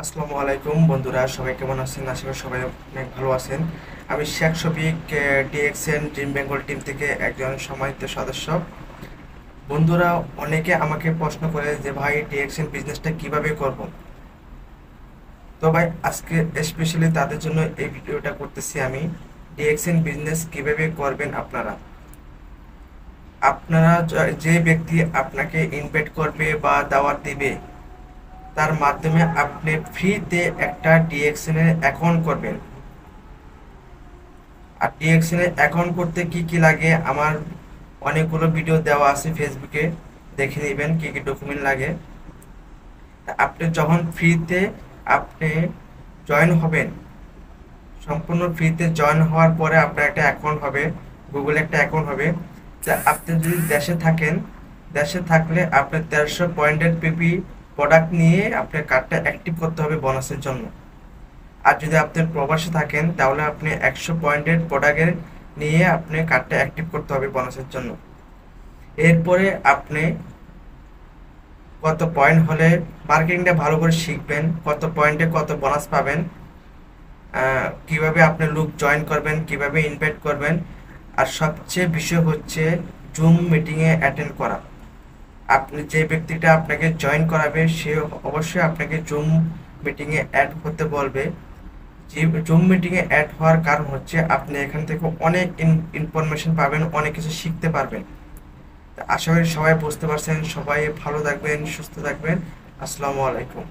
আসসালামু আলাইকুম বন্ধুরা, সবাই কেমন আছেন? আশা করি সবাই অনেক ভালো আছেন। আমি Sheikh Shafiq, DXN dream Bengal team থেকে একজন সম্মানিত সদস্য। বন্ধুরা, অনেকে আমাকে প্রশ্ন করে যে ভাই, ডিএক্সএন বিজনেসটা কিভাবে করব। তো ভাই, আজকে স্পেশালি তাদের জন্য এই ভিডিওটা করতেছি আমি। ডিএক্সএন বিজনেস কিভাবে করবেন আপনারা। আপনারা যে ব্যক্তি আপনাকে ইনভাইট করবে বা দাওয়াত দিবে, তার মাধ্যমে আপনি ফ্রিতে একটা ডিএক্সএন এর অ্যাকাউন্ট করবেন। আর ডিএক্সএন এর অ্যাকাউন্ট করতে কি কি লাগে, আমার অনেকগুলো ভিডিও দেওয়া আছে ফেসবুকে, দেখে নেবেন কি কি ডকুমেন্ট লাগে। তা আপনি যখন ফ্রিতে আপনি জয়েন হবেন, সম্পূর্ণ ফ্রিতে জয়েন হওয়ার পরে আপনার একটা অ্যাকাউন্ট হবে, গুগলে একটা অ্যাকাউন্ট হবে। তা আপনি যদি দেশে থাকেন, দেশে থাকলে আপনার 1300 পয়েন্টের পিপি প্রোডাক্ট নিয়ে আপনার কার্ডটা অ্যাক্টিভ করতে হবে বোনাসের জন্য। আর যদি আপনি প্রবাসে থাকেন, তাহলে আপনি 100 পয়েন্টের প্রোডাক্টের নিয়ে আপনি কার্ডটা অ্যাক্টিভ করতে হবে বোনাসের জন্য। এরপরে আপনি কত পয়েন্ট হলে মার্কেটিংটা ভালো করে শিখবেন, কত পয়েন্টে কত বোনাস পাবেন, কিভাবে আপনি লুক জয়েন করবেন, কিভাবে ইনভাইট করবেন। আর সবচেয়ে বিষয় হচ্ছে জুম মিটিংয়ে অ্যাটেন্ড করা। আপনি যে ব্যক্তিটা আপনাকে জয়েন করাবে, সে অবশ্যই আপনাকে জুম মিটিংয়ে অ্যাড হতে বলবে। জুম মিটিংয়ে অ্যাড হওয়ার কারণ হচ্ছে আপনি এখান থেকে অনেক ইনফরমেশন পাবেন, অনেক কিছু শিখতে পারবেন। আশা করি সবাই বুঝতে পারছেন। সবাই ভালো থাকবেন, সুস্থ থাকবেন। আসসালামু আলাইকুম।